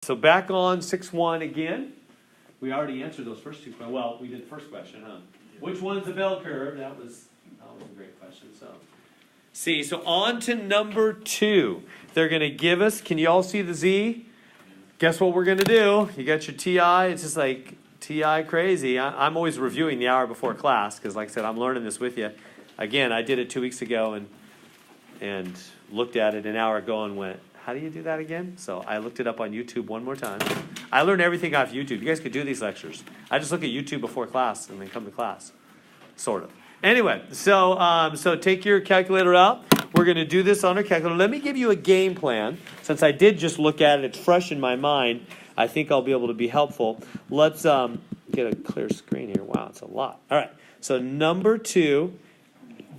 So back on 6.1 again. We already answered those first two questions. Well, we did the first question, huh? Which one's the bell curve? That was a great question. So on to number 2. They're going to give us, can you all see the Z? Guess what we're going to do? You got your TI. It's just like TI crazy. I'm always reviewing the hour before class because, like I said, I'm learning this with you. Again, I did it 2 weeks ago and looked at it an hour ago and went, how do you do that again? So I looked it up on YouTube one more time. I learned everything off YouTube. You guys could do these lectures. I just look at YouTube before class and then come to class, sort of. Anyway, so take your calculator out. We're going to do this on our calculator. Let me give you a game plan. Since I did just look at it, it's fresh in my mind. I think I'll be able to be helpful. Let's get a clear screen here. Wow, it's a lot. All right, so number 2,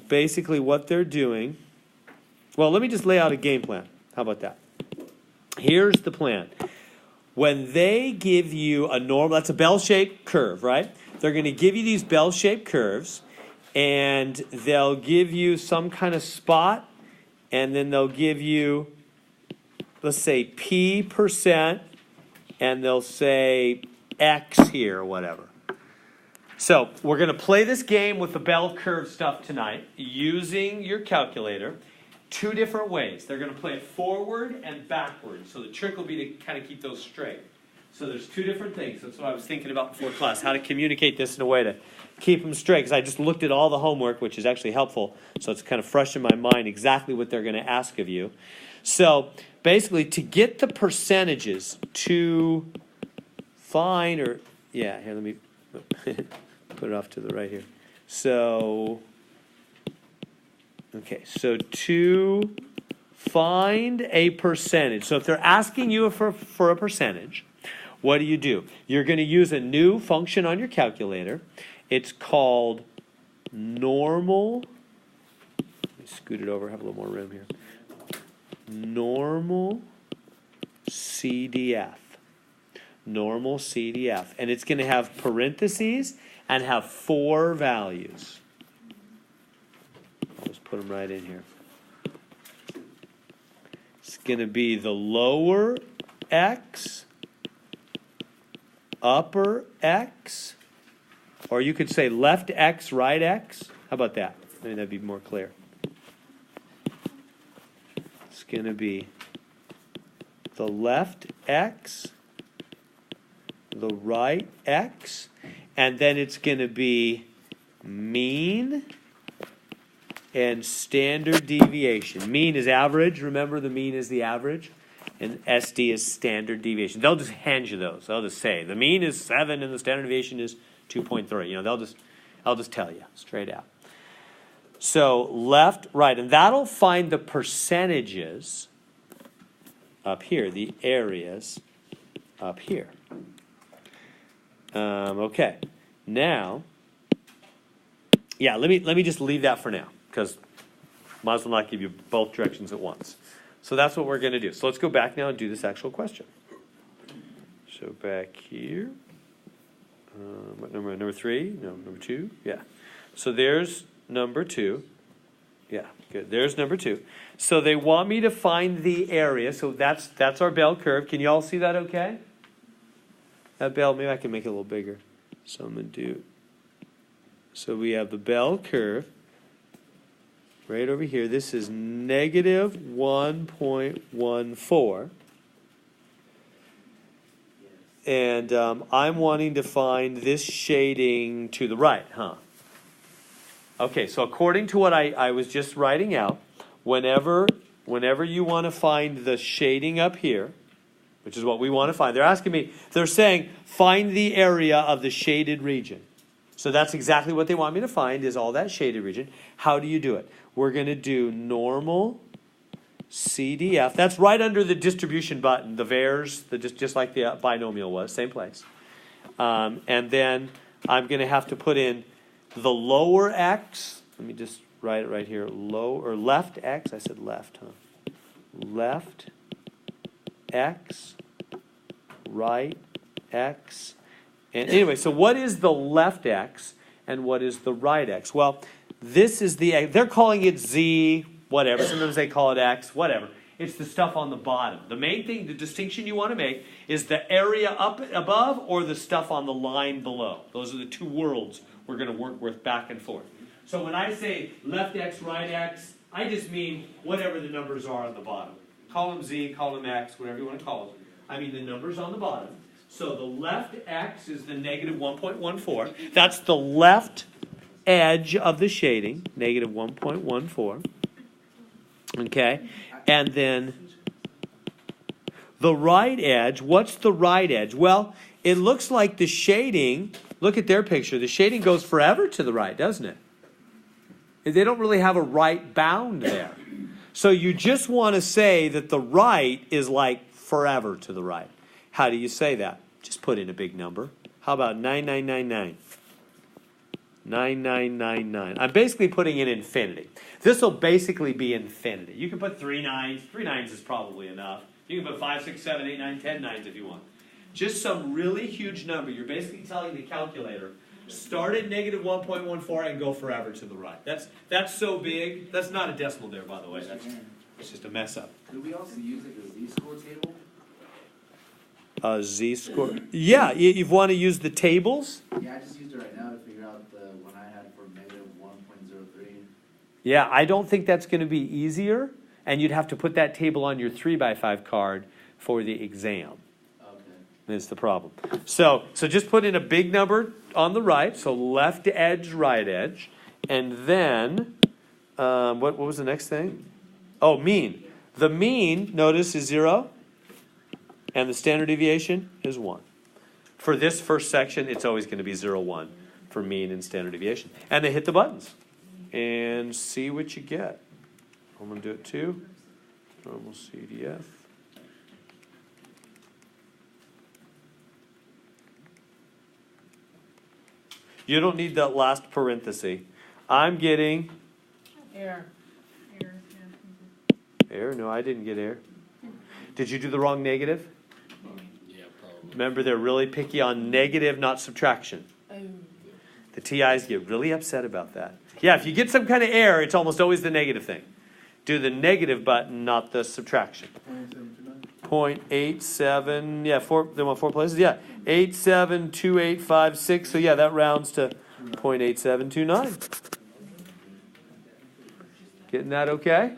basically what they're doing. Well, let me just lay out a game plan. How about that? Here's the plan. When they give you a normal, that's a bell-shaped curve, right? They're going to give you these bell-shaped curves, and they'll give you some kind of spot, and then they'll give you, let's say, P%, and they'll say X here or whatever. So we're going to play this game with the bell curve stuff tonight using your calculator. 2 different ways. They're going to play it forward and backward. So the trick will be to kind of keep those straight. So there's 2 different things. That's what I was thinking about before class, how to communicate this in a way to keep them straight. Because I just looked at all the homework, which is actually helpful. So it's kind of fresh in my mind exactly what they're going to ask of you. So basically, to get the percentages to find, or, yeah, here, let me put it off to the right here. So, okay, so to find a percentage. So if they're asking you for a percentage, what do? You're going to use a new function on your calculator. It's called normal. Let me scoot it over, have a little more room here. Normal CDF. Normal CDF. And it's going to have parentheses and have 4 values. I'll just put them right in here. It's going to be the lower x, upper x, or you could say left x, right x. How about that? Maybe that'd be more clear. It's going to be the left x, the right x, and then it's going to be mean and standard deviation. Mean is average. Remember, the mean is the average. And SD is standard deviation. They'll just hand you those. They'll just say, the mean is 7 and the standard deviation is 2.3. You know, I'll just tell you straight out. So left, right. And that'll find the percentages up here, the areas up here. Okay. Now, yeah, let me just leave that for now, because might as well not give you both directions at once. So that's what we're going to do. So let's go back now and do this actual question. So back here. What number? Number 3? No, number 2? Yeah. So there's number 2. Yeah, good. There's number 2. So they want me to find the area. So that's our bell curve. Can you all see that okay? That bell, maybe I can make it a little bigger. So I'm going to do. So we have the bell curve. Right over here, this is negative 1.14. And I'm wanting to find this shading to the right, huh? Okay, so according to what I was just writing out, whenever you want to find the shading up here, which is what we want to find, they're saying, find the area of the shaded region. So that's exactly what they want me to find, is all that shaded region. How do you do it? We're going to do normal CDF. That's right under the distribution button, the VARs, just like the binomial was, same place. And then I'm going to have to put in the lower x. Let me just write it right here. Left x. I said left, huh? Left x, right x. And anyway, so what is the left x and what is the right x? Well, this is they're calling it z, whatever. Sometimes they call it x, whatever. it's the stuff on the bottom. The main thing, the distinction you want to make is the area up above or the stuff on the line below. Those are the two worlds we're going to work with back and forth. So when I say left x, right x, I just mean whatever the numbers are on the bottom. Column z, column x, whatever you want to call it. I mean the numbers on the bottom. So the left x is the negative 1.14. That's the left edge of the shading, negative 1.14. Okay? And then the right edge, what's the right edge? Well, it looks like the shading, look at their picture, the shading goes forever to the right, doesn't it? They don't really have a right bound there. So you just want to say that the right is like forever to the right. How do you say that? Just put in a big number. How about 9999? 9999. I'm basically putting in infinity. This will basically be infinity. You can put 3 nines. 3 nines is probably enough. You can put 5, 6, 7, 8, 9, 10 nines if you want. Just some really huge number. You're basically telling the calculator, start at negative 1.14 and go forever to the right. That's so big. That's not a decimal there, by the way. That's just a mess up. Could we also use like a z-score table? A z-score? Yeah, you want to use the tables? Yeah, I just used it right now to figure out the one I had for negative 1.03. Yeah, I don't think that's going to be easier, and you'd have to put that table on your 3x5 card for the exam. Okay. That's the problem. So just put in a big number on the right, so left edge, right edge, and then, what was the next thing? Oh, mean. The mean, notice, is 0, and the standard deviation is 1. For this first section, it's always going to be 0, 1 for mean and standard deviation. And then hit the buttons and see what you get. I'm going to do it too. Normal CDF. You don't need that last parenthesis. I'm getting Error. error. No, I didn't get error. Did you do the wrong negative? Yeah, probably. Remember, they're really picky on negative, not subtraction. Oh. The TIs get really upset about that. Yeah, if you get some kind of error, it's almost always the negative thing. Do the negative button, not the subtraction. 0.87, yeah, they want 4 places? Yeah, 872856, so yeah, that rounds to 0.8729. Getting that okay?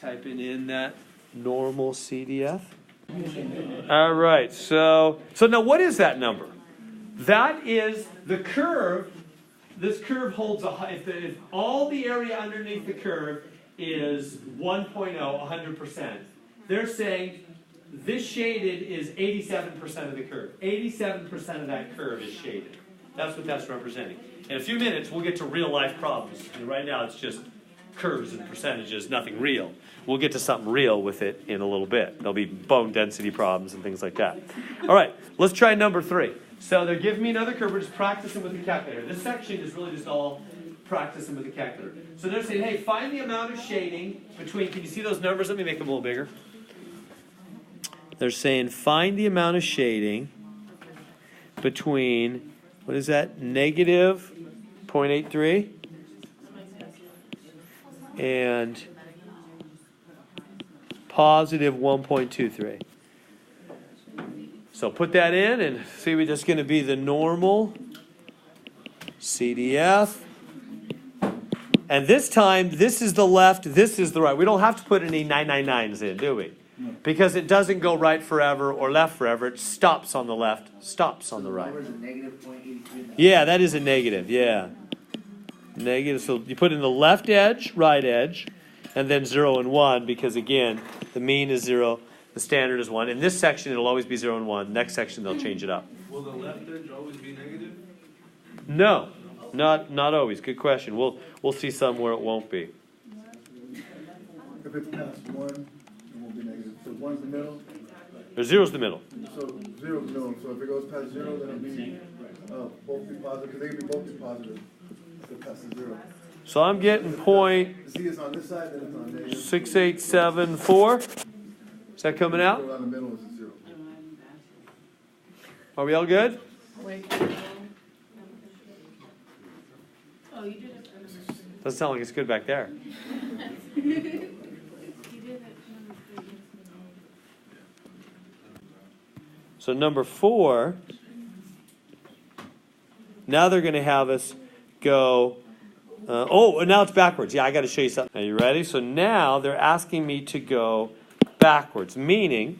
Typing in that normal CDF. All right, so now what is that number? That is the curve. This curve holds if all the area underneath the curve is 1.0, 100%. They're saying this shaded is 87% of the curve. 87% of that curve is shaded. That's what that's representing. In a few minutes, we'll get to real life problems. And right now, it's just curves and percentages, nothing real. We'll get to something real with it in a little bit. There'll be bone density problems and things like that. All right, let's try number 3. So they're giving me another curve. We're just practicing with the calculator. This section is really just all practicing with the calculator. So they're saying, hey, find the amount of shading between, can you see those numbers? Let me make them a little bigger. They're saying find the amount of shading between, what is that, negative 0.83 and positive 1.23. So put that in and see we're just going to be the normal CDF. And this time, this is the left, this is the right. We don't have to put any 999s in, do we? Because it doesn't go right forever or left forever. It stops on the left, stops on the right. Yeah, that is a negative, yeah. Negative, so you put in the left edge, right edge, and then 0 and 1, because again, the mean is 0, the standard is 1. In this section, it'll always be 0 and 1. Next section, they'll change it up. Will the left edge always be negative? No, not always. Good question. We'll see some where it won't be. If it's past 1, it won't be negative. So 1's the middle. Or 0's the middle. So 0's the middle. So if it goes past 0, then it'll be both be positive. Because they can be both be positive. If it passes 0. So I'm getting point See, it's on this side, then it's on negative. 6874. Is that coming out? Go down the middle is a 0. Are we all good? Wait. Oh, you did it. Doesn't sound like it's good back there. So number 4, now they're going to have us go, now it's backwards. Yeah, I got to show you something. Are you ready? So now they're asking me to go backwards, meaning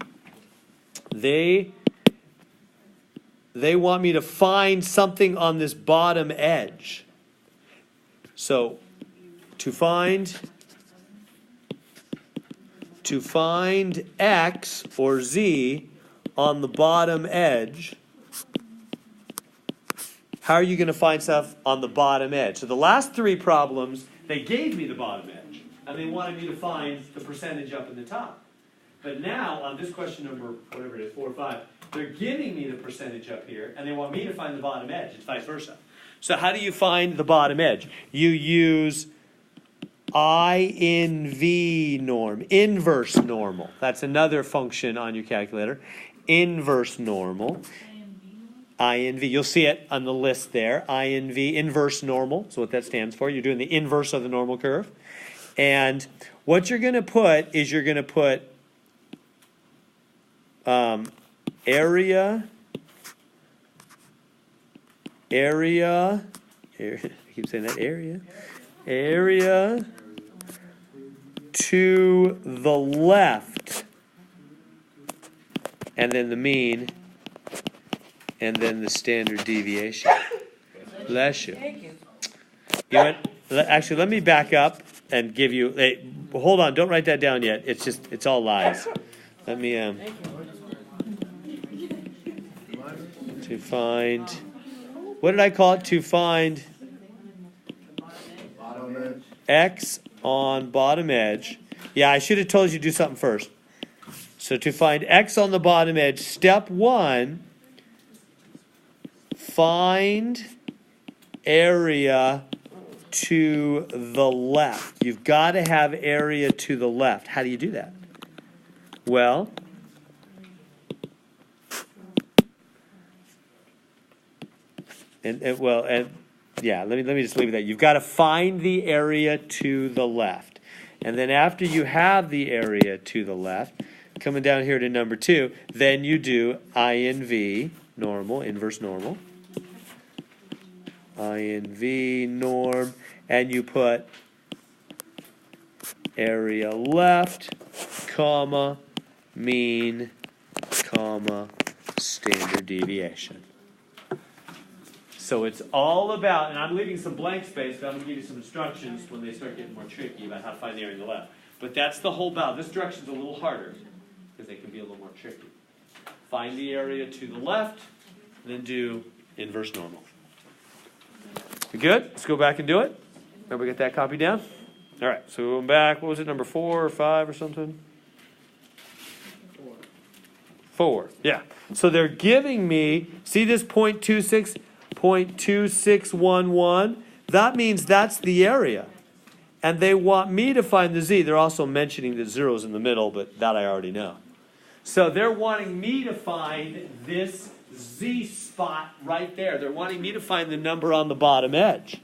they want me to find something on this bottom edge. So to find x or z on the bottom edge, how are you going to find stuff on the bottom edge? So the last 3 problems, they gave me the bottom edge, and they wanted me to find the percentage up in the top. But now, on this question number, whatever it is, 4 or 5, they're giving me the percentage up here, and they want me to find the bottom edge. It's vice versa. So how do you find the bottom edge? You use INV norm, inverse normal. That's another function on your calculator. Inverse normal. INV. You'll see it on the list there. INV, inverse normal, is what that stands for. You're doing the inverse of the normal curve. And what you're going to put is you're going to put area, I keep saying that, area to the left, and then the mean, and then the standard deviation. Bless you. Actually, let me back up and give you, hold on, don't write that down yet. It's all lies. Let me, to find, what did I call it? To find x on bottom edge. Yeah, I should have told you to do something first. So to find x on the bottom edge, step 1, find area to the left. You've got to have area to the left. How do you do that? Well, let me just leave it there. You've got to find the area to the left. And then after you have the area to the left, coming down here to number 2, then you do INV, normal, inverse normal. INV, norm, and you put area left, comma, mean, comma, standard deviation. So it's all about, and I'm leaving some blank space, but I'm going to give you some instructions when they start getting more tricky about how to find the area on the left. But that's the whole about. This direction's a little harder because they can be a little more tricky. Find the area to the left, then do inverse normal. We good? Let's go back and do it. Everybody get that copy down? All right, so we're going back. What was it, number 4 or 5 or something? 4, yeah. So they're giving me, see this 0.2611? That means that's the area. And they want me to find the z. They're also mentioning the zeros in the middle, but that I already know. So they're wanting me to find this z spot right there. They're wanting me to find the number on the bottom edge.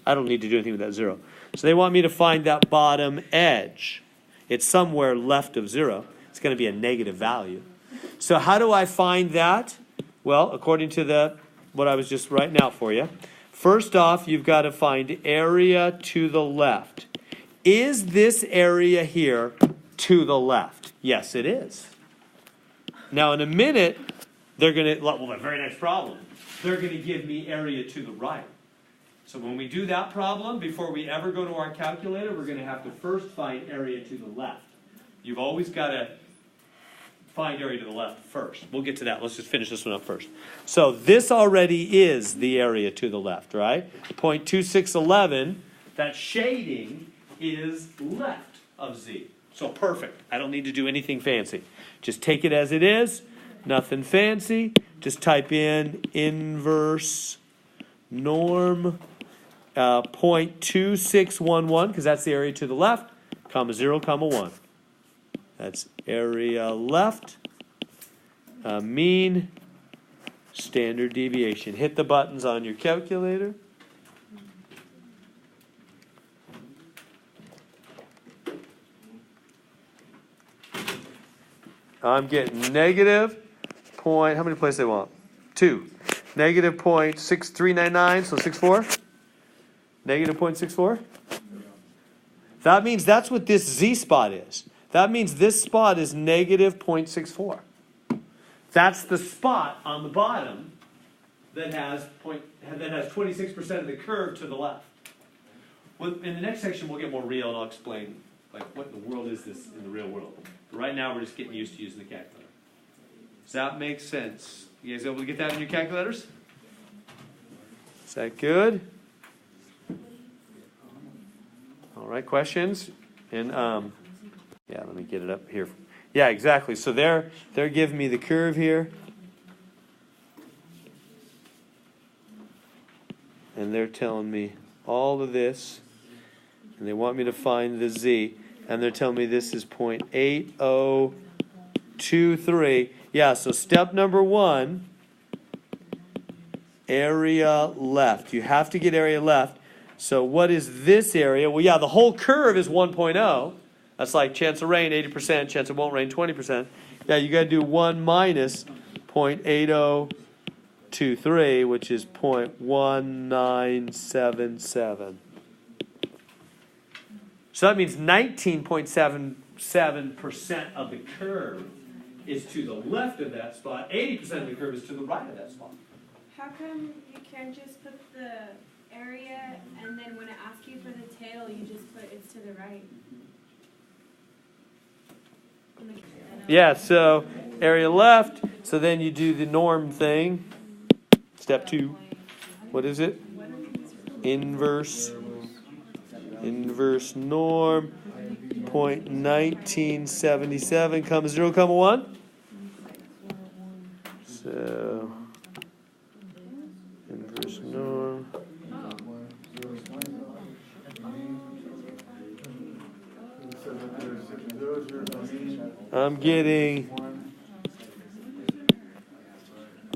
I don't need to do anything with that 0. So they want me to find that bottom edge. It's somewhere left of 0. It's going to be a negative value. So how do I find that? Well, according to what I was just writing out for you. First off, you've got to find area to the left. Is this area here to the left? Yes, it is. Now, in a minute, they're going to, well, the very next problem, they're going to give me area to the right. So when we do that problem, before we ever go to our calculator, we're going to have to first find area to the left. You've always got to find area to the left first. We'll get to that. Let's just finish this one up first. So this already is the area to the left, right? 0.2611, that shading is left of z. So perfect. I don't need to do anything fancy. Just take it as it is. Nothing fancy. Just type in inverse norm 0.2611, because that's the area to the left, comma 0, comma 1. That's area left, mean, standard deviation. Hit the buttons on your calculator. I'm getting negative point, how many places they want? 2. Negative 0.6399, so 64. Negative 0.64. That means that's what this Z spot is. That means this spot is negative 0.64. That's the spot on the bottom that has 26% of the curve to the left. Well, in the next section, we'll get more real, and I'll explain like what in the world is this in the real world. But right now, we're just getting used to using the calculator. Does that make sense? You guys able to get that in your calculators? Is that good? All right, questions? And yeah, let me get it up here. Yeah, exactly. So they're giving me the curve here. And they're telling me all of this. And they want me to find the Z. And they're telling me this is 0.8023. Yeah, so step number 1, area left. You have to get area left. So what is this area? Well, yeah, the whole curve is 1.0. That's like chance of rain, 80%. Chance it won't rain, 20%. Yeah, you got to do 1 minus 0.8023, which is 0.1977. So that means 19.77% of the curve is to the left of that spot. 80% of the curve is to the right of that spot. How come you can't just put the area and then when it asks you for the tail, you just put it's to the right? Yeah, so area left. So then you do the norm thing. Step 2. What is it? Inverse norm. 0.1977, 0.1. So inverse norm. I'm getting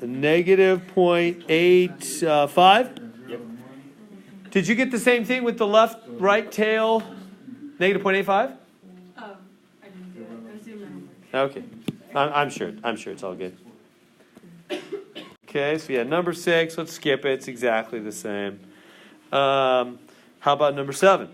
a negative 0.85. Yep. Did you get the same thing with the left-right tail? Negative 0.85? Oh, I didn't do it. I was doing my homework. Okay. I'm sure it's all good. Okay, so yeah, number 6, let's skip it. It's exactly the same. How about number 7?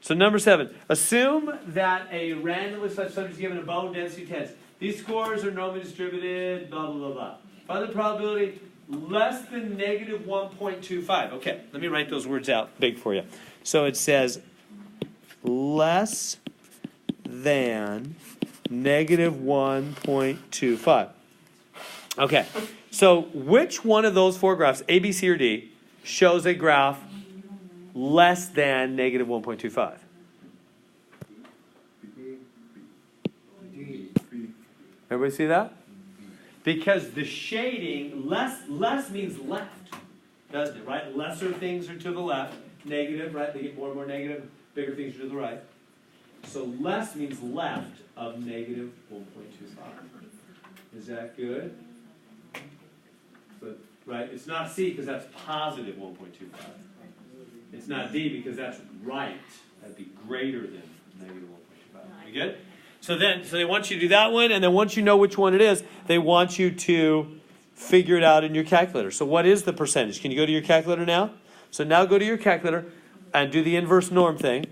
So number 7, assume that a randomly selected subject is given a bone density test. These scores are normally distributed, blah, blah, blah, blah. Find the probability less than negative 1.25. Okay, let me write those words out big for you. So it says less than negative 1.25. Okay, so which one of those 4 graphs, A, B, C, or D, shows a graph less than negative 1.25? Everybody see that? Because the shading, less means left, doesn't it, right? Lesser things are to the left, negative, right? They get more and more negative, bigger things are to the right. So less means left of negative 1.25. Is that good? But, right, it's not C because that's positive 1.25. It's not D because that's right. That'd be greater than negative 1.25. You good? So they want you to do that one, and then once you know which one it is, they want you to figure it out in your calculator. So what is the percentage? Can you go to your calculator now? So now go to your calculator and do the inverse norm thing.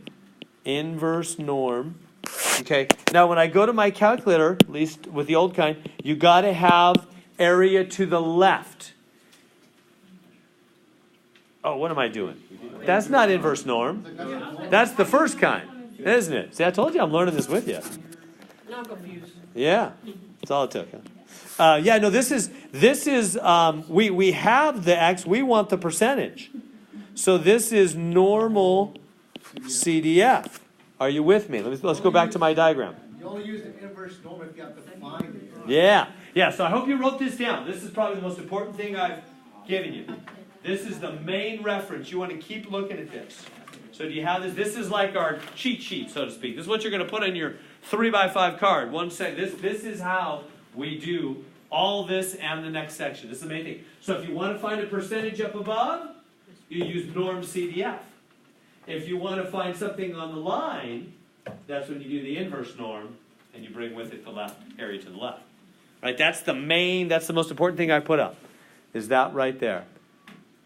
Inverse norm. Okay. Now when I go to my calculator, at least with the old kind, you got to have area to the left. Oh, what am I doing? That's not inverse norm. That's the first kind, isn't it? See, I told you I'm learning this with you. Now I'm confused. Yeah, that's all it took. Huh? Yeah, no, this is we have the X, we want the percentage. So this is normal CDF. Are you with me? Let's go back to my diagram. You only use the inverse norm if you have to find it. Yeah, so I hope you wrote this down. This is probably the most important thing I've given you. This is the main reference. You want to keep looking at this. So do you have this? This is like our cheat sheet, so to speak. This is what you're going to put on your 3x5 card. This is how we do all this and the next section. This is the main thing. So if you want to find a percentage up above, you use norm CDF. If you want to find something on the line, that's when you do the inverse norm. and you bring with it the left area to the left. Right? That's the most important thing I put up, is that right there.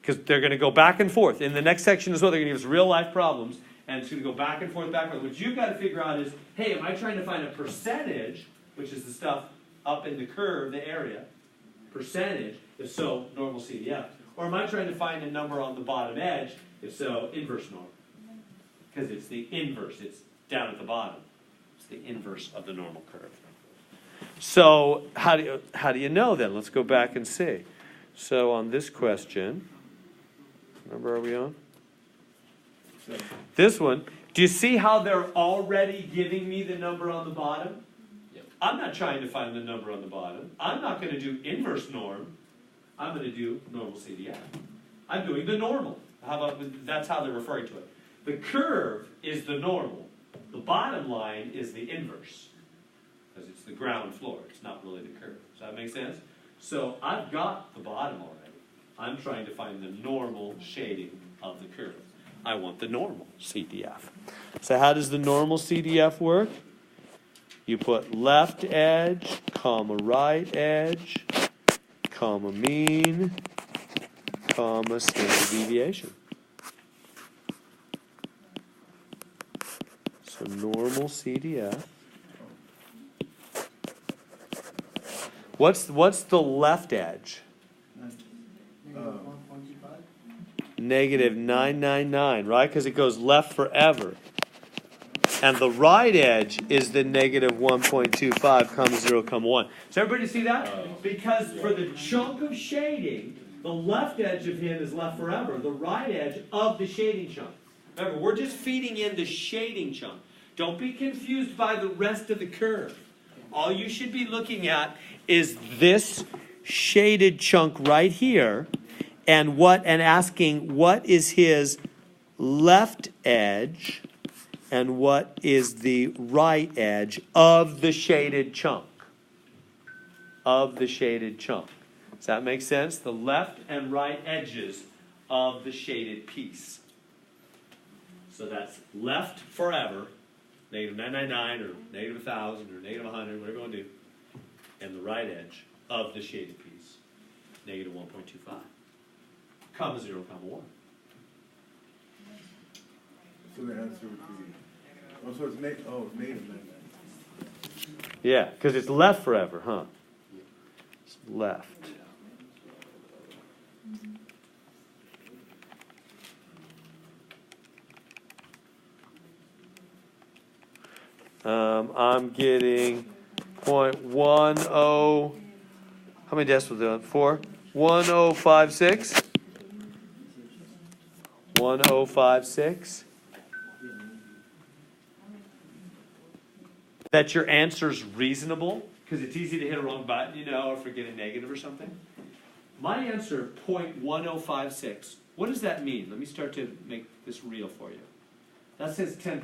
Because they're going to go back and forth. In the next section as well, they're going to give us real life problems, and it's going to go back and forth, back and forth. What you've got to figure out is, hey, am I trying to find a percentage, which is the stuff up in the curve, the area, percentage, if so, normal CDF. Or am I trying to find a number on the bottom edge, if so, inverse normal. Because it's the inverse, it's down at the bottom. It's the inverse of the normal curve. So how do you know then? Let's go back and see. So on this question, what number are we on? This one, do you see how they're already giving me the number on the bottom? Yep. I'm not trying to find the number on the bottom. I'm not going to do inverse norm. I'm going to do normal CDF. I'm doing the normal. That's how they're referring to it. The curve is the normal. The bottom line is the inverse. Because it's the ground floor. It's not really the curve. Does that make sense? So I've got the bottom already. I'm trying to find the normal shading of the curve. I want the normal CDF. So how does the normal CDF work? You put left edge, comma right edge, comma mean, comma standard deviation. So normal CDF. What's the left edge? Negative 999, right? Because it goes left forever. And the right edge is the negative 1.25, comma 0, comma 1. Does everybody see that? Because for the chunk of shading, the left edge of him is left forever. The right edge of the shading chunk. Remember, we're just feeding in the shading chunk. Don't be confused by the rest of the curve. All you should be looking at is this shaded chunk right here, and asking what is his left edge and what is the right edge of the shaded chunk. Of the shaded chunk. Does that make sense? The left and right edges of the shaded piece. So that's left forever, negative 999 or negative 1,000 or negative 100, whatever you want to do. And the right edge of the shaded piece, negative 1.25, comma 0, comma 1. So the answer would be, so it's negative 99. Yeah, because it's left forever, huh? It's left. I'm getting 0.10. How many decimals are on? 4? 1056. 1056. That your answer's reasonable, because it's easy to hit a wrong button, or forget a negative or something. My answer, 0.1056. What does that mean? Let me start to make this real for you. That says 10%,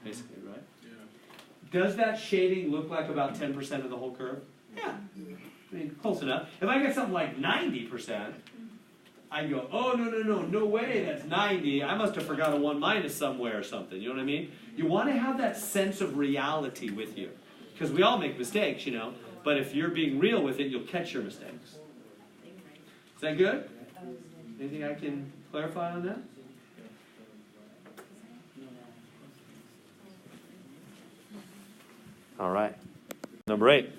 basically, right? Does that shading look like about 10% of the whole curve? Yeah. I mean, close enough. If I get something like 90%, I go, oh, no way, that's 90. I must have forgot a 1 minus somewhere or something. You know what I mean? You want to have that sense of reality with you. Because we all make mistakes, But if you're being real with it, you'll catch your mistakes. Is that good? Anything I can clarify on that? All right. Number 8.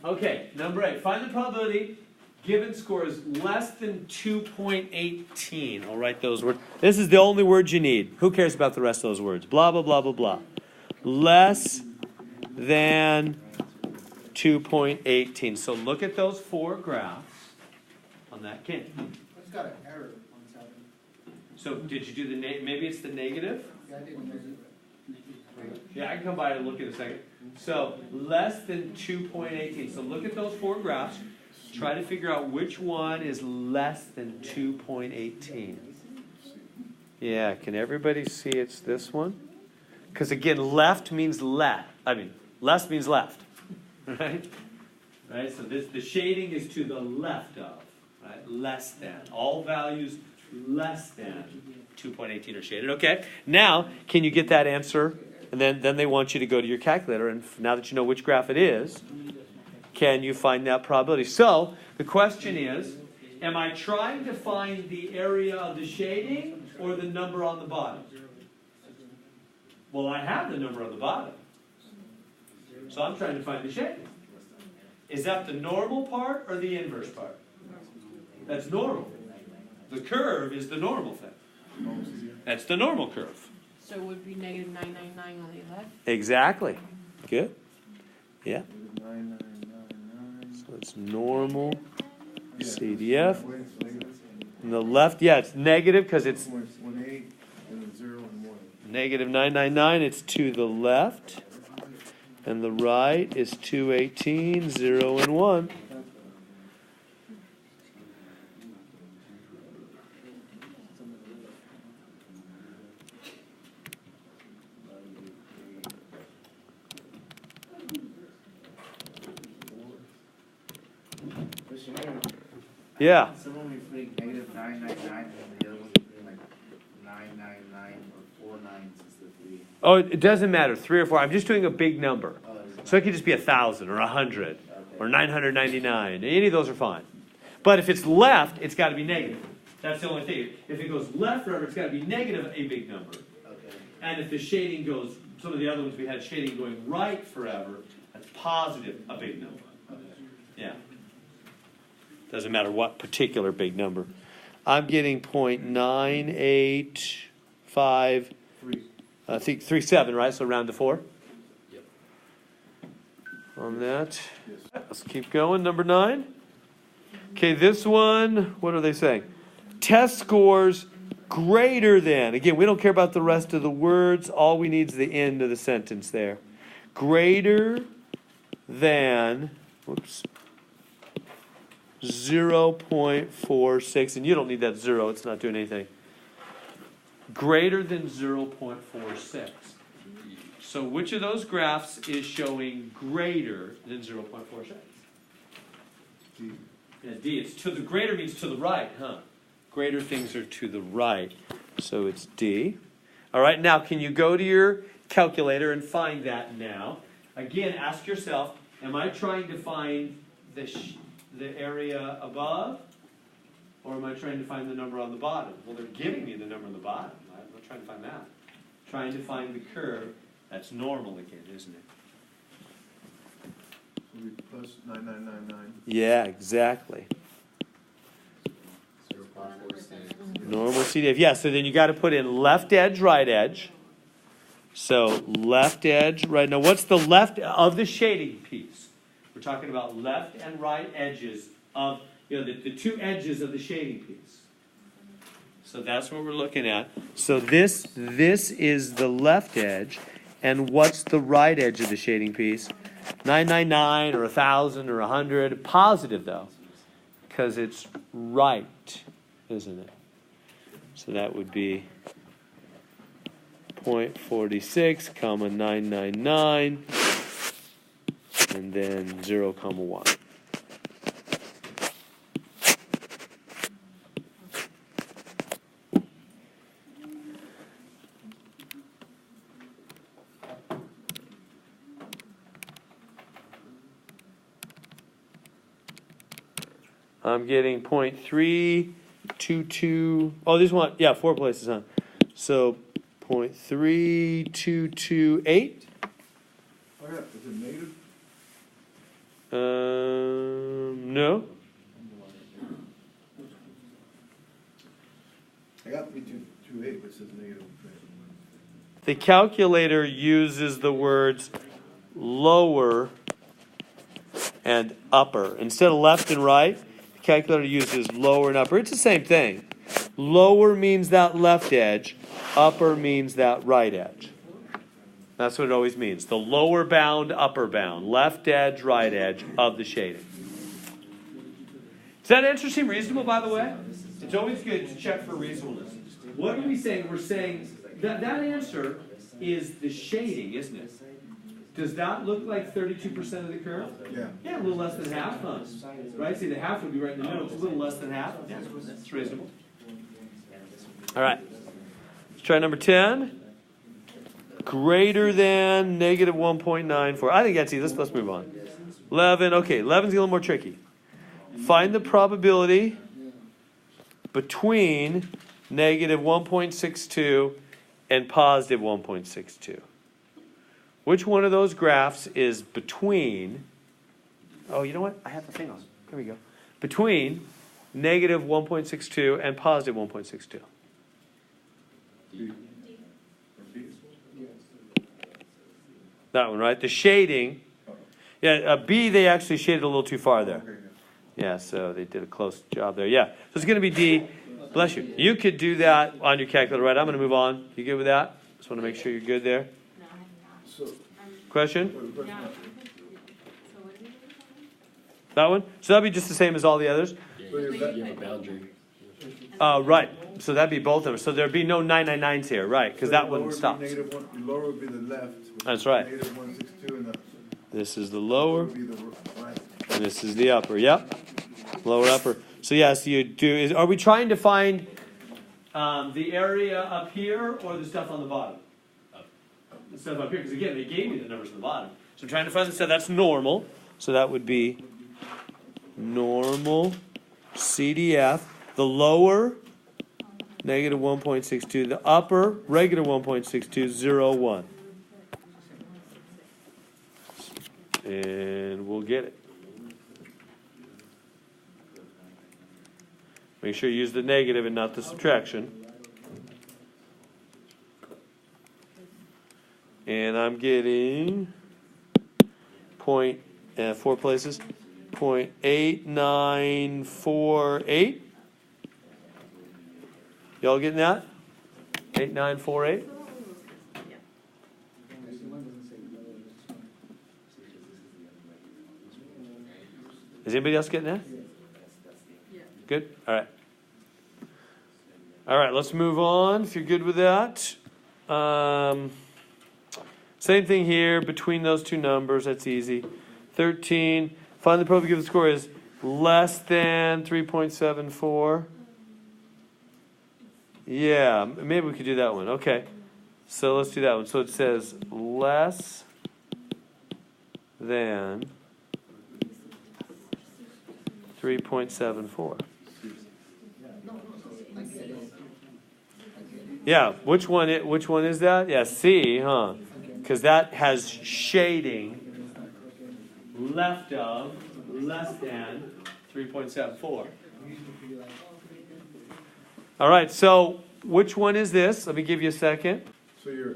Okay, number 8. Find the probability given score is less than 2.18. I'll write those words. This is the only word you need. Who cares about the rest of those words? Blah, blah, blah, blah, blah. Less than 2.18. So look at those 4 graphs on that can. It's got an error on 7. So did you do the, maybe it's the negative? Yeah, I didn't measure it. Yeah, I can come by and look in a second. So less than 2.18. So look at those 4 graphs. Try to figure out which one is less than 2.18. Yeah, can everybody see it's this one? Because again, left means left. Less means left. Right? Right? So the shading is to the left of. Right? Less than. All values less than 2.18 are shaded. Okay. Now, can you get that answer And then they want you to go to your calculator, and now that you know which graph it is, can you find that probability? So the question is, am I trying to find the area of the shading or the number on the bottom? Well, I have the number on the bottom. So I'm trying to find the shading. Is that the normal part or the inverse part? That's normal. The curve is the normal thing. That's the normal curve. So it would be negative 999 on the left. Exactly. Good. Yeah. 9999. So it's normal CDF. On the left, yeah, it's negative because it's 18 and 0 and 1. negative 999. It's to the left. And the right is 218, 0, and 1. Yeah. So when we put negative 999 and the other one's putting like 999 or 4 nines instead of 3. Oh, it doesn't matter, 3 or 4. I'm just doing a big number. Oh, it's So it could just be 1,000 or 100 okay. or 999. Any of those are fine. But if it's left, it's got to be negative. That's the only thing. If it goes left forever, it's got to be negative a big number. Okay. And if the shading goes, some of the other ones we had shading going right forever, that's positive a big number. Okay. Yeah. Doesn't matter what particular big number. I'm getting 0.985, I think 37, right? So round to 4. Yep. On that. Let's keep going. Number 9. Okay, this one, what are they saying? Test scores greater than. Again, we don't care about the rest of the words. All we need is the end of the sentence there. Greater than, whoops, 0.46. And you don't need that 0. It's not doing anything. Greater than 0.46. So which of those graphs is showing greater than 0.46? D. Yeah, D. It's to the greater means to the right, huh? Greater things are to the right. So it's D. All right, now can you go to your calculator and find that now? Again, ask yourself, am I trying to find the area above? Or am I trying to find the number on the bottom? Well, they're giving me the number on the bottom. I'm not trying to find that. Trying to find the curve. That's normal again, isn't it? So we plus 9999. Yeah, exactly. 0.46. Normal CDF. Yeah, so then you got to put in left edge, right edge. So left edge, right. Now what's the left of the shading piece? We're talking about left and right edges of, the two edges of the shading piece. So that's what we're looking at. So this is the left edge. And what's the right edge of the shading piece? 999 or 1,000 or 100. Positive though, because it's right, isn't it? So that would be 0.46, 999, and then 0.1. I'm getting 0.322. Oh, this one, yeah, 4 places, huh? So 0.3228. Oh yeah, is it negative? No. I got 328, but it says negative. The calculator uses the words lower and upper. Instead of left and right, the calculator uses lower and upper. It's the same thing. Lower means that left edge. Upper means that right edge. That's what it always means. The lower bound, upper bound. Left edge, right edge of the shading. Is that interesting? Reasonable, by the way? It's always good to check for reasonableness. What are we saying? We're saying that answer is the shading, isn't it? Does that look like 32% of the curve? Yeah. Yeah, a little less than half, huh? Right? See, the half would be right in the middle. It's a little less than half. Yeah, it's reasonable. All right. Let's try number 10. greater than negative 1.94. I think that's easy. Let's move on. 11. Okay, 11's a little more tricky. Find the probability between negative 1.62 and positive 1.62. Which one of those graphs is between? Oh, you know what? I have the thing on. Here we go. Between negative 1.62 and positive 1.62. That one, right? The shading. Yeah, B, they actually shaded a little too far there. Yeah, so they did a close job there. Yeah, so it's going to be D. Bless you. You could do that on your calculator, right? I'm going to move on. You good with that? Just want to make sure you're good there. So, Question? wait, question. That one? So that'd be just the same as all the others? So is that, You have a boundary. Right. So that'd be both of them. So there'd be no 999s here, right? Because that lower one would be stops. negative one, lower would be the left. which That's is right. Negative 162 and the This is the lower, would be the right. and this is the upper. Yep. Lower, upper. So yes, you do. Are we trying to find the area up here or the stuff on the bottom? The stuff up here, because again, they gave me the numbers on the bottom. So I'm trying to find the stuff that's normal. So that would be normal CDF. The lower, negative 1.62. The upper, regular 1.62, 0, 1. And we'll get it. Make sure you use the negative and not the subtraction. And I'm getting 4 places, 0.8948. Y'all getting that? 8948? Is anybody else getting that? Good? All right. All right, let's move on if you're good with that. Same thing here between those two numbers. That's easy. 13. Find the probability of the score is less than 3.74. Yeah, maybe we could do that one. Okay. So let's do that one. So it says less than 3.74. Yeah, which one is that? Yeah, C, huh? Because that has shading left of less than 3.74. All right, so which one is this? Let me give you a second. So your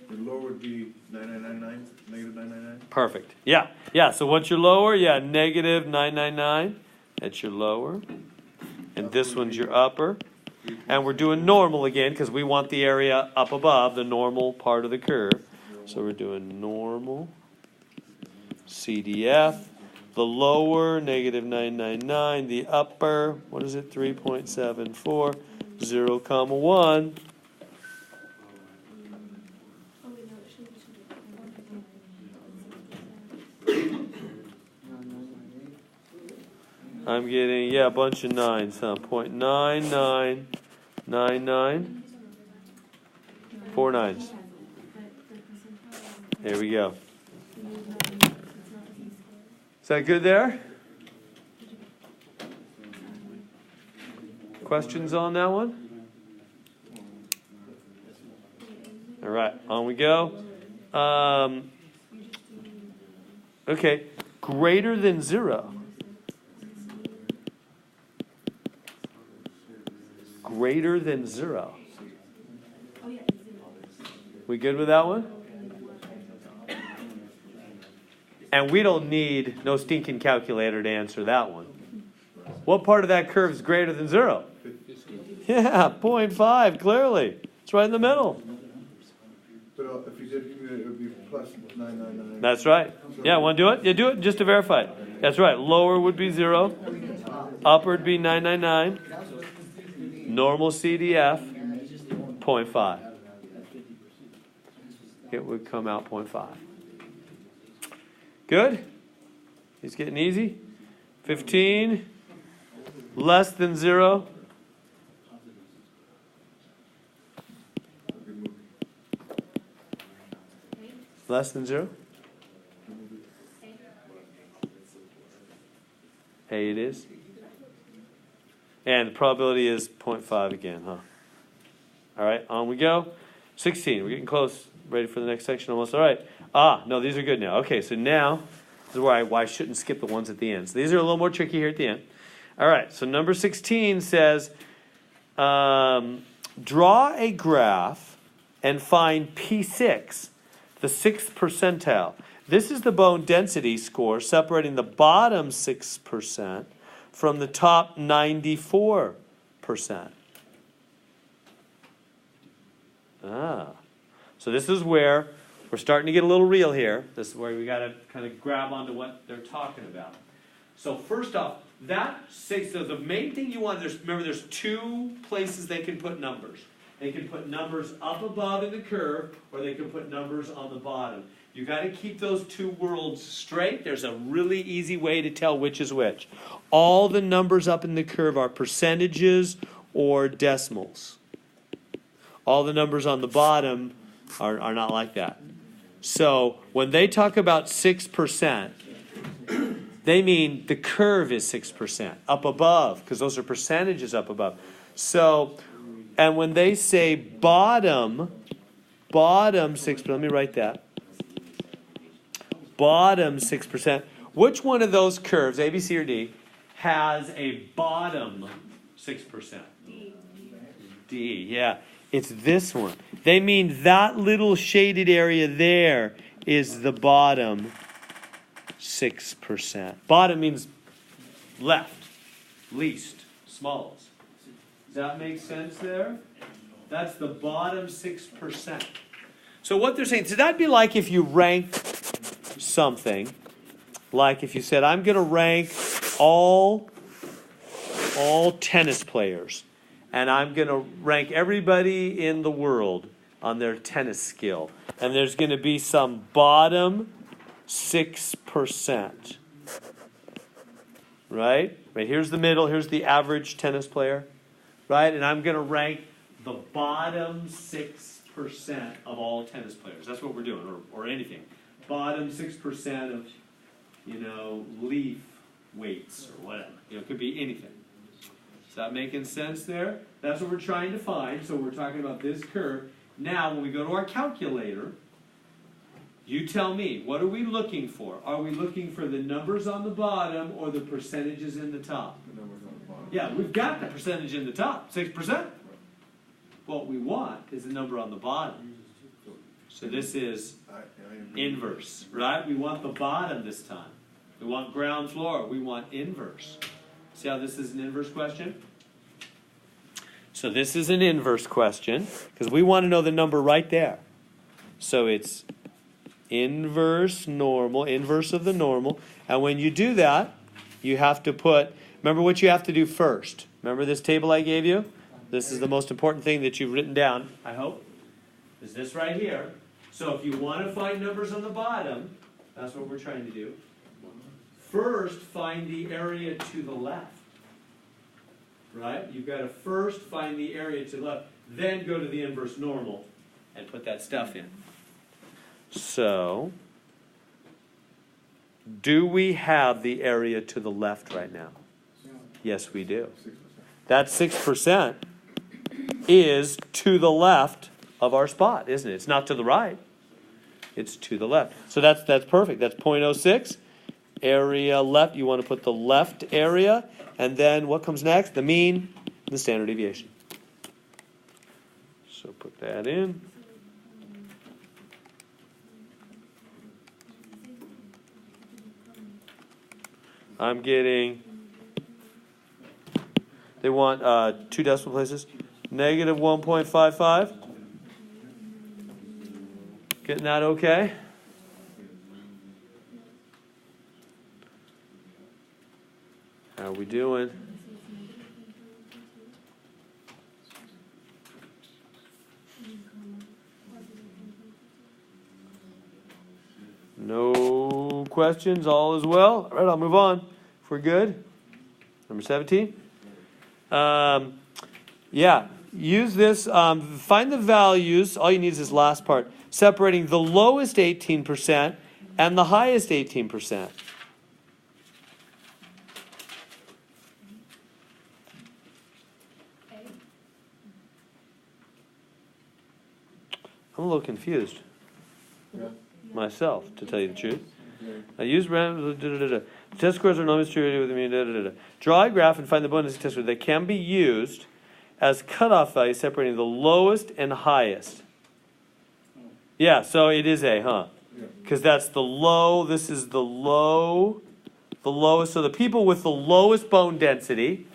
lower would be 9999, negative 999. Perfect. Yeah. So what's your lower? Yeah, negative 999. That's your lower. And this one's your upper. And we're doing normal again because we want the area up above, the normal part of the curve. So we're doing normal CDF. The lower, negative 999. The upper, what is it? 3.74. 0, 1. I'm getting, a bunch of 9s, huh? 0.9999. 4 9s. There we go. Is that good there? Questions on that one? All right, on we go. Okay, greater than 0. Greater than 0. We good with that one? And we don't need no stinking calculator to answer that one. What part of that curve is greater than 0? Yeah, 0.5, clearly. It's right in the middle. But if you did commute it would be plus 999. That's right. Yeah, want to do it? Yeah, do it just to verify it. That's right. Lower would be 0. Upper would be 999. Normal CDF, 0.5. It would come out 0.5. Good? It's getting easy. 15. Less than 0. Less than 0? A it is. And the probability is 0.5 again, huh? All right, on we go. 16, we're getting close. Ready for the next section almost. All right. No, these are good now. Okay, so now, this is why I shouldn't skip the ones at the end. So these are a little more tricky here at the end. All right, so number 16 says, draw a graph and find P6, the 6th percentile. This is the bone density score separating the bottom 6% from the top 94%. So this is where we're starting to get a little real here. This is where we got to kind of grab onto what they're talking about. So first off, so the main thing you want, remember there's two places they can put numbers. They can put numbers up above in the curve, or they can put numbers on the bottom. You got to keep those two worlds straight. There's a really easy way to tell which is which. All the numbers up in the curve are percentages or decimals. All the numbers on the bottom are not like that. So when they talk about 6%, they mean the curve is 6% up above, because those are percentages up above. So, and when they say bottom 6%, let me write that. Bottom 6%. Which one of those curves, A, B, C, or D, has a bottom 6%? D, yeah. It's this one. They mean that little shaded area there is the bottom 6%. Bottom means left, least, smallest. Does that make sense there? That's the bottom 6%. So what they're saying, so that'd be like if you ranked something, like if you said, I'm going to rank all tennis players, and I'm going to rank everybody in the world on their tennis skill. And there's going to be some bottom 6%. Right? Here's the middle. Here's the average tennis player. Right? And I'm going to rank the bottom 6% of all tennis players. That's what we're doing, or anything. Bottom 6% of, leaf weights or whatever. It could be anything. Is that making sense there? That's what we're trying to find. So we're talking about this curve. Now, when we go to our calculator, you tell me, what are we looking for? Are we looking for the numbers on the bottom or the percentages in the top? The numbers on the bottom. Yeah, we've got the percentage in the top, 6%. What we want is the number on the bottom. So this is inverse, right? We want the bottom this time. We want ground floor. We want inverse. See how this is an inverse question? So this is an inverse question because we want to know the number right there. So it's inverse normal, inverse of the normal. And when you do that, you have to remember what you have to do first. Remember this table I gave you? This is the most important thing that you've written down, I hope, is this right here. So if you want to find numbers on the bottom, that's what we're trying to do. First, find the area to the left. Right? You've got to first find the area to the left, then go to the inverse normal and put that stuff in. So, do we have the area to the left right now? Yes, we do. 6%. That 6% is to the left of our spot, isn't it? It's not to the right. It's to the left. So that's perfect. That's 0.06. Area left. You want to put the left area. And then what comes next? The mean, the standard deviation. So put that in. I'm getting, they want 2 decimal places. Negative 1.55. Getting that okay? How are we doing? No questions? All is well? All right, I'll move on. If we're good. Number 17. Yeah, use this. Find the values. All you need is this last part. separating the lowest 18% and the highest 18%? I'm a little confused Yeah. myself, to tell you the truth. I use test scores are normally distributed with me. Draw a graph and find the bonus test score that can be used as cutoff values separating the lowest and highest. Yeah, so it is A, huh? Because that's the low. This is the low, the lowest. So the people with the lowest bone density,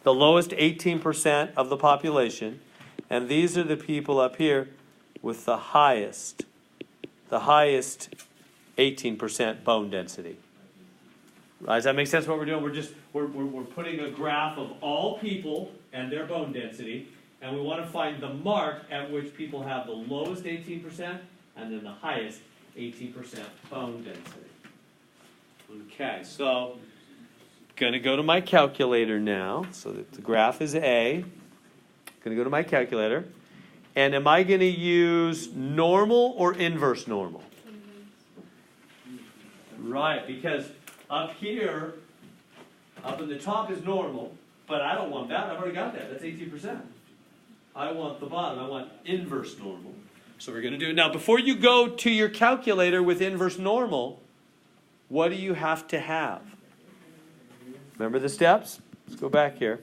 the lowest 18% of the population, and these are the people up here with the highest 18% bone density. Right, does that make sense what we're doing? We're putting a graph of all people and their bone density, and we want to find the mark at which people have the lowest 18% and then the highest 18% bone density. Okay, so gonna go to my calculator now. So the graph is A. Gonna go to my calculator. And am I going to use normal or inverse normal? Right, because up here, up in the top is normal, but I don't want that. I've already got that. That's 18%. I want the bottom. I want inverse normal. So we're going to do it. Now, before you go to your calculator with inverse normal, what do you have to have? Remember the steps? Let's go back here.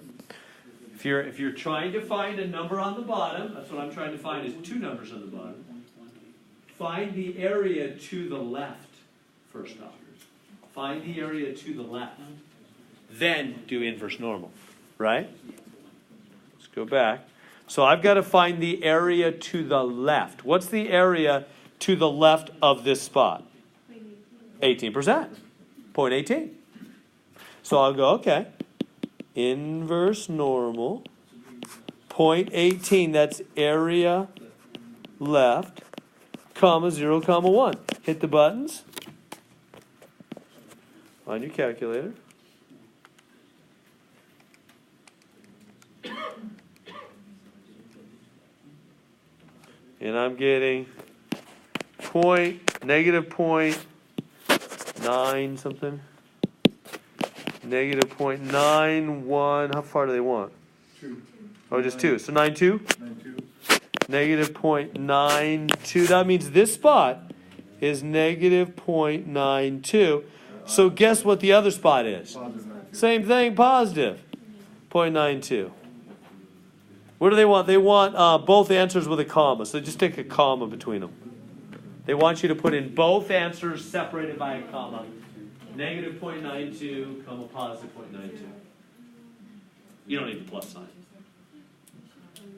If you're trying to find a number on the bottom, that's what I'm trying to find is two numbers on the bottom. Find the area to the left first off. Find the area to the left. Then do inverse normal. Right? Let's go back. So I've got to find the area to the left. What's the area to the left of this spot? 18%. 0.18. So I'll go, okay. Inverse normal, 0.18, that's area left, comma 0, comma 1. Hit the buttons on your calculator. And I'm getting negative 0.9 something. Negative 0.91. How far do they want? 2. Oh, just 2. So 9.2? 9.2. Negative 0.92. That means this spot is negative 0.92. So guess what the other spot is? Positive 9.2. Same thing, positive. 0.92. What do they want? They want both answers with a comma. So just take a comma between them. They want you to put in both answers separated by a comma. Negative 0.92, comma positive 0.92. You don't need the plus sign.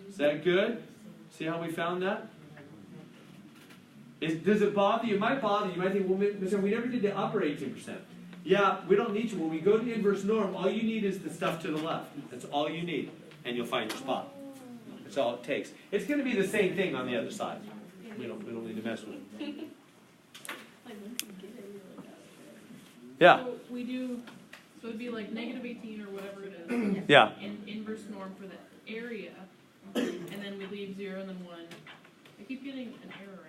Is that good? See how we found that? Does it bother you? It might bother you. You might think, well, Mr. We never did the upper 18%. Yeah, we don't need to. When we go to inverse norm, all you need is the stuff to the left. That's all you need. And you'll find your spot. That's all it takes. It's going to be the same thing on the other side. We don't need to mess with it. Yeah. So we do, so it'd be like negative 18 or whatever it is. Yeah. And inverse norm for the area, and then we leave 0 and then 1. I keep getting an error.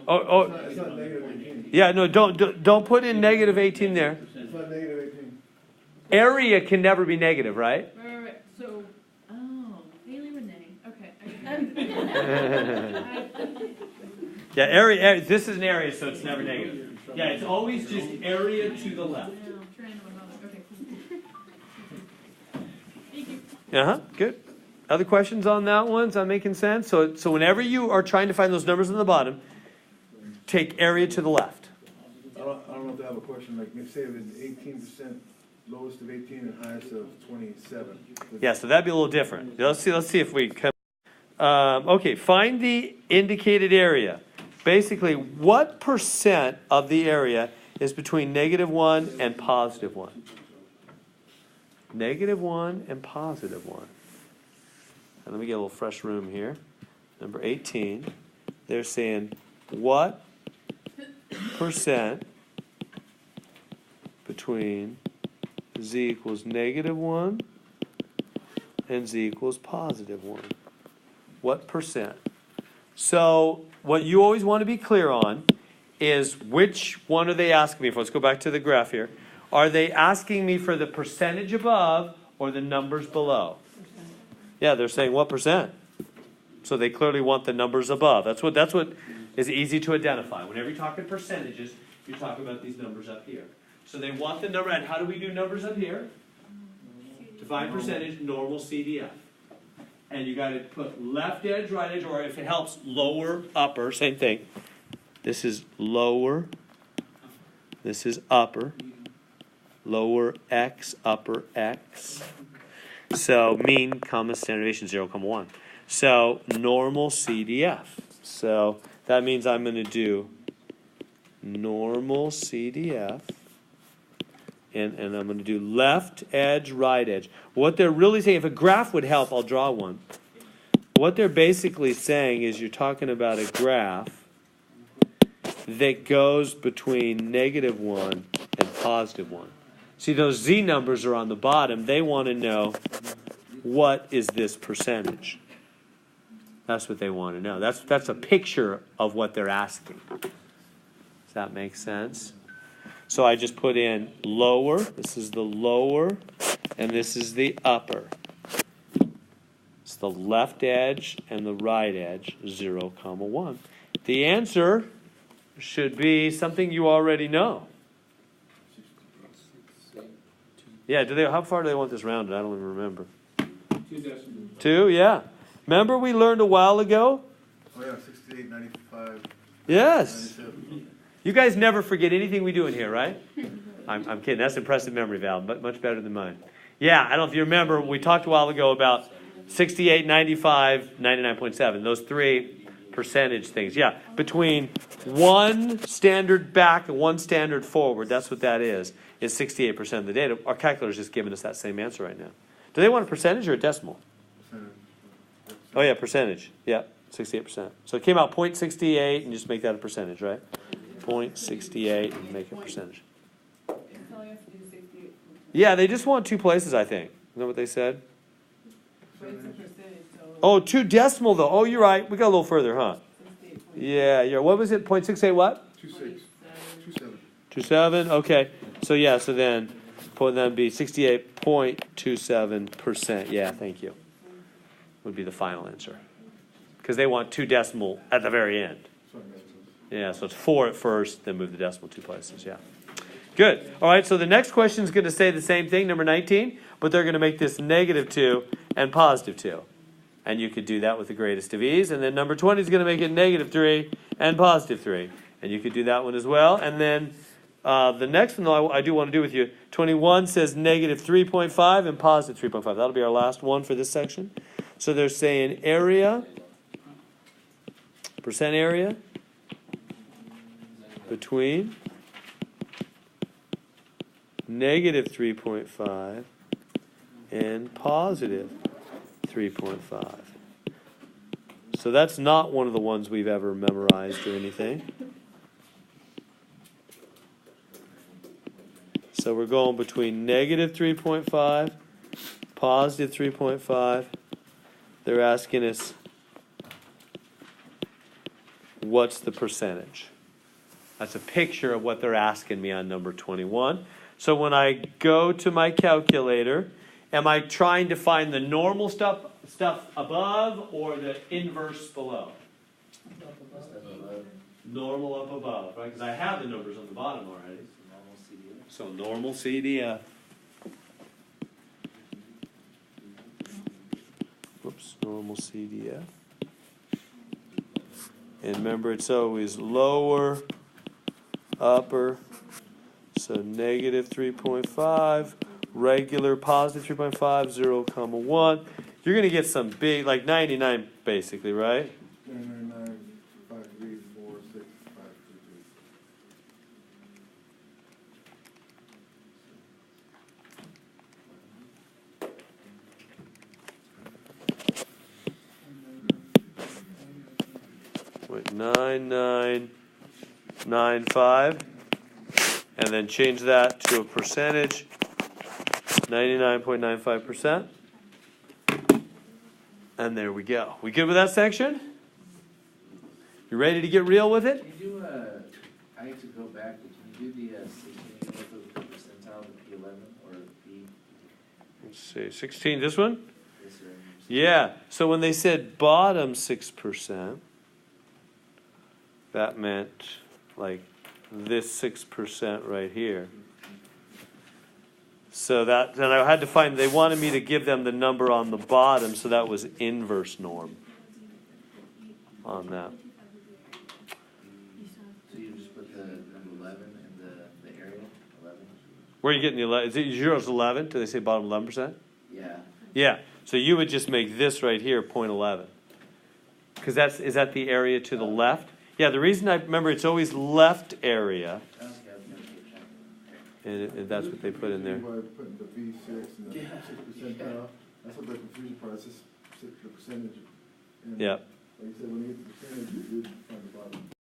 I don't know. It's not negative 18. Yeah, no, don't put in negative 18 there. It's not negative 18. Area can never be negative, right? Right. So, Haley Renee. Okay. Yeah, area. This is an area, so it's never negative. Yeah, it's always just area to the left. Okay, cool. Thank you. Good. Other questions on that one? Is that making sense? So whenever you are trying to find those numbers on the bottom, take area to the left. I don't know if I have a question, like, say it was 18%, lowest of 18 and highest of 27. Yeah, so that'd be a little different. Let's see if we can. Okay, find the indicated area. Basically, what percent of the area is between -1 and +1? -1 and +1. And let me get a little fresh room here. Number 18. They're saying, what percent between z equals -1 and z equals +1? What percent? So what you always want to be clear on is which one are they asking me for? Let's go back to the graph here. Are they asking me for the percentage above or the numbers below? Yeah, they're saying what percent? So they clearly want the numbers above. That's what is easy to identify. Whenever you're talking percentages, you're talking about these numbers up here. So they want the number, and how do we do numbers up here? Define percentage, normal CDF. And you got to put left edge, right edge, or if it helps, lower, upper, same thing. This is lower, this is upper, lower X, upper X. So mean, comma, standard deviation, 0,1. So normal CDF. So that means I'm going to do normal CDF. And I'm going to do left edge, right edge. What they're really saying, if a graph would help, I'll draw one. What they're basically saying is you're talking about a graph that goes between -1 and +1. See, those Z numbers are on the bottom. They want to know, what is this percentage? That's what they want to know. That's a picture of what they're asking. Does that make sense? So I just put in lower, this is the lower, and this is the upper. It's the left edge and the right edge, 0,1. The answer should be something you already know. Yeah, how far do they want this rounded? I don't even remember. 2 decimals. 2, yeah. Remember we learned a while ago? Oh yeah, 68, 95, Yes. 97. You guys never forget anything we do in here, right? I'm kidding. That's impressive memory, Val, but much better than mine. Yeah, I don't know if you remember, we talked a while ago about 68, 95, 99.7. Those 3 percentage things. Yeah, between one standard back and one standard forward, that's what that is 68% of the data. Our calculator's just giving us that same answer right now. Do they want a percentage or a decimal? Oh yeah, percentage. Yeah, 68%. So it came out 0.68 and just make that a percentage, right? 0.68 and make a percentage. Yeah, they just want 2 places, I think. Isn't that what they said? Oh, 2 decimal though. Oh, you're right. We got a little further, huh? Yeah, yeah. What was it? 0.68 what? 26, 27. 27. Okay. So yeah. So then, that'd be 68.27%. Yeah. Thank you. Would be the final answer, because they want 2 decimal at the very end. Yeah. So it's 4 at first, then move the decimal 2 places. Yeah. Good. All right. So the next question is going to say the same thing, number 19, but they're going to make this -2 and +2. And you could do that with the greatest of ease. And then number 20 is going to make it -3 and +3. And you could do that one as well. And then the next one, though, I do want to do with you. 21 says -3.5 and +3.5. That'll be our last one for this section. So they're saying area, percent area, between -3.5 and +3.5. So that's not one of the ones we've ever memorized or anything. So we're going between -3.5, +3.5. They're asking us, what's the percentage? That's a picture of what they're asking me on number 21. So when I go to my calculator, am I trying to find the normal stuff above or the inverse below? Normal up above, right? Because I have the numbers on the bottom already. So normal CDF. Whoops, normal CDF. And remember, it's always lower, upper. So -3.5, regular +3.5, 0,1. You're going to get some big, like 99 basically, right? 99, 5, 3, 4, 6, 5, 3, 2. Wait, 9995. And then change that to a percentage, 99.95%. And there we go. We good with that section? You ready to get real with it? Can you do, I need to go back, but can you do the, 16 with the percentile, the P11 or P, Let's see, 16, this one? this or? Yeah, so when they said bottom 6%, that meant like this 6% right here. So that, then I had to find, they wanted me to give them the number on the bottom, so that was inverse norm on that. So you just put the number 11 in the area, 11? Where are you getting the 11? Is it zero's 11? Do they say bottom 11%? Yeah. Yeah, so you would just make this right here 0.11. Because is that the area to the left? Yeah, the reason I remember it's always left area, Okay. and that's what they put in there. By putting the V6 and the 6% cutoff, that's what the confusion part, is just the percentage. And Yeah. Like you said, when you get to the percentage, you do find the bottom.